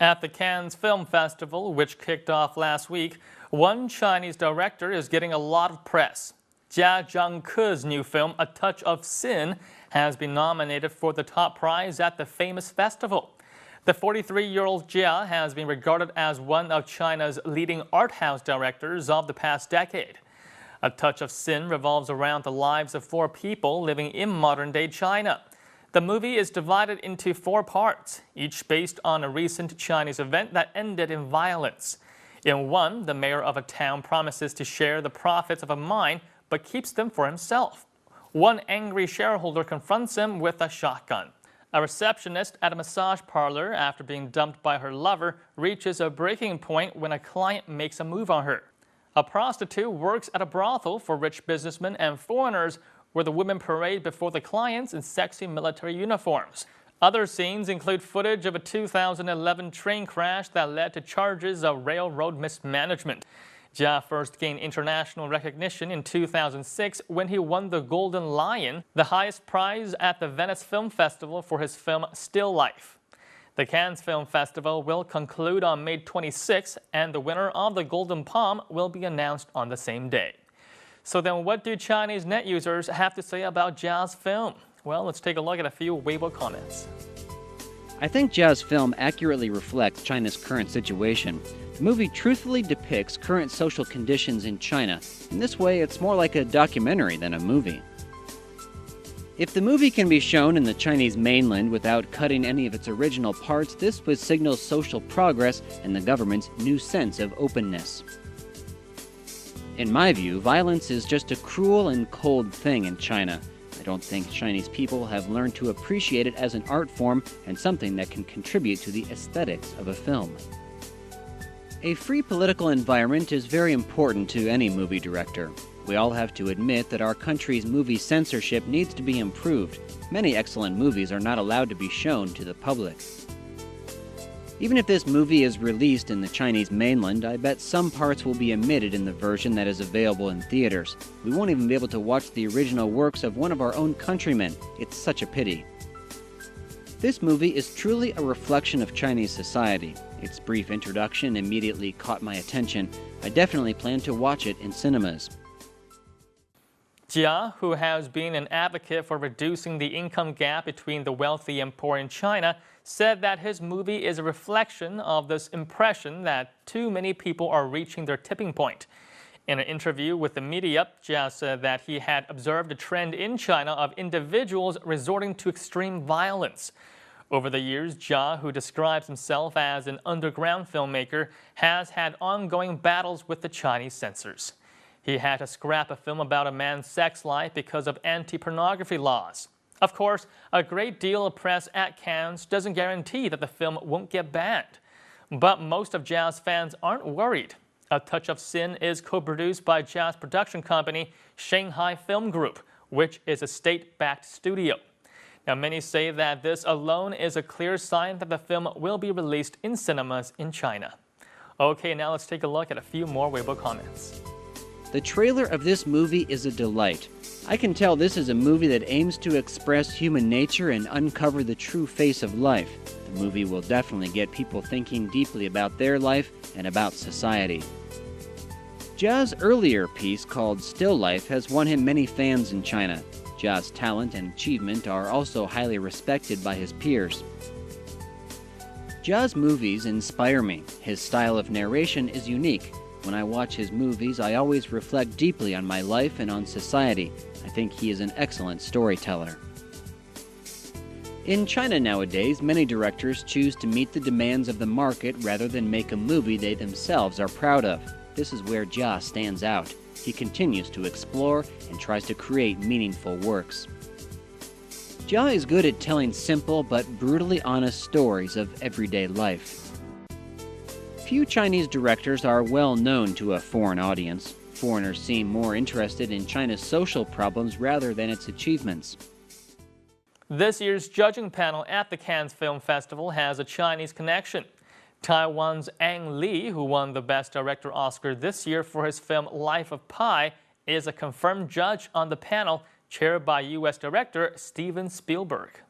At the Cannes Film Festival, which kicked off last week, one Chinese director is getting a lot of press. Jia Zhangke's new film, A Touch of Sin, has been nominated for the top prize at the famous festival. The 43-year-old Jia has been regarded as one of China's leading art house directors of the past decade. A Touch of Sin revolves around the lives of four people living in modern-day China. The movie is divided into four parts, each based on a recent Chinese event that ended in violence. In one, the mayor of a town promises to share the profits of a mine, but keeps them for himself. One angry shareholder confronts him with a shotgun. A receptionist at a massage parlor, after being dumped by her lover, reaches a breaking point when a client makes a move on her. A prostitute works at a brothel for rich businessmen and foreigners, where the women parade before the clients in sexy military uniforms. Other scenes include footage of a 2011 train crash that led to charges of railroad mismanagement. Jia first gained international recognition in 2006 when he won the Golden Lion, the highest prize at the Venice Film Festival for his film Still Life. The Cannes Film Festival will conclude on May 26, and the winner of the Golden Palm will be announced on the same day. So then what do Chinese net users have to say about Jia's film? Well, let's take a look at a few Weibo comments. I think Jia's film accurately reflects China's current situation. The movie truthfully depicts current social conditions in China. In this way, it's more like a documentary than a movie. If the movie can be shown in the Chinese mainland without cutting any of its original parts, this would signal social progress and the government's new sense of openness. In my view, violence is just a cruel and cold thing in China. I don't think Chinese people have learned to appreciate it as an art form and something that can contribute to the aesthetics of a film. A free political environment is very important to any movie director. We all have to admit that our country's movie censorship needs to be improved. Many excellent movies are not allowed to be shown to the public. Even if this movie is released in the Chinese mainland, I bet some parts will be omitted in the version that is available in theaters. We won't even be able to watch the original works of one of our own countrymen. It's such a pity. This movie is truly a reflection of Chinese society. Its brief introduction immediately caught my attention. I definitely plan to watch it in cinemas. Jia, who has been an advocate for reducing the income gap between the wealthy and poor in China, said that his movie is a reflection of this impression that too many people are reaching their tipping point. In an interview with the media, Jia said that he had observed a trend in China of individuals resorting to extreme violence. Over the years, Jia, who describes himself as an underground filmmaker, has had ongoing battles with the Chinese censors. He had to scrap a film about a man's sex life because of anti-pornography laws. Of course, a great deal of press at Cannes doesn't guarantee that the film won't get banned. But most of Jia's fans aren't worried. A Touch of Sin is co-produced by Jia's production company, Shanghai Film Group, which is a state-backed studio. Now, many say that this alone is a clear sign that the film will be released in cinemas in China. Okay, now let's take a look at a few more Weibo comments. The trailer of this movie is a delight. I can tell this is a movie that aims to express human nature and uncover the true face of life. The movie will definitely get people thinking deeply about their life and about society. Jia's earlier piece called Still Life has won him many fans in China. Jia's talent and achievement are also highly respected by his peers. Jia's movies inspire me. His style of narration is unique. When I watch his movies, I always reflect deeply on my life and on society. I think he is an excellent storyteller. In China nowadays, many directors choose to meet the demands of the market rather than make a movie they themselves are proud of. This is where Jia stands out. He continues to explore and tries to create meaningful works. Jia is good at telling simple but brutally honest stories of everyday life. Few Chinese directors are well known to a foreign audience. Foreigners seem more interested in China's social problems rather than its achievements. This year's judging panel at the Cannes Film Festival has a Chinese connection. Taiwan's Ang Lee, who won the Best Director Oscar this year for his film Life of Pi, is a confirmed judge on the panel, chaired by U.S. director Steven Spielberg.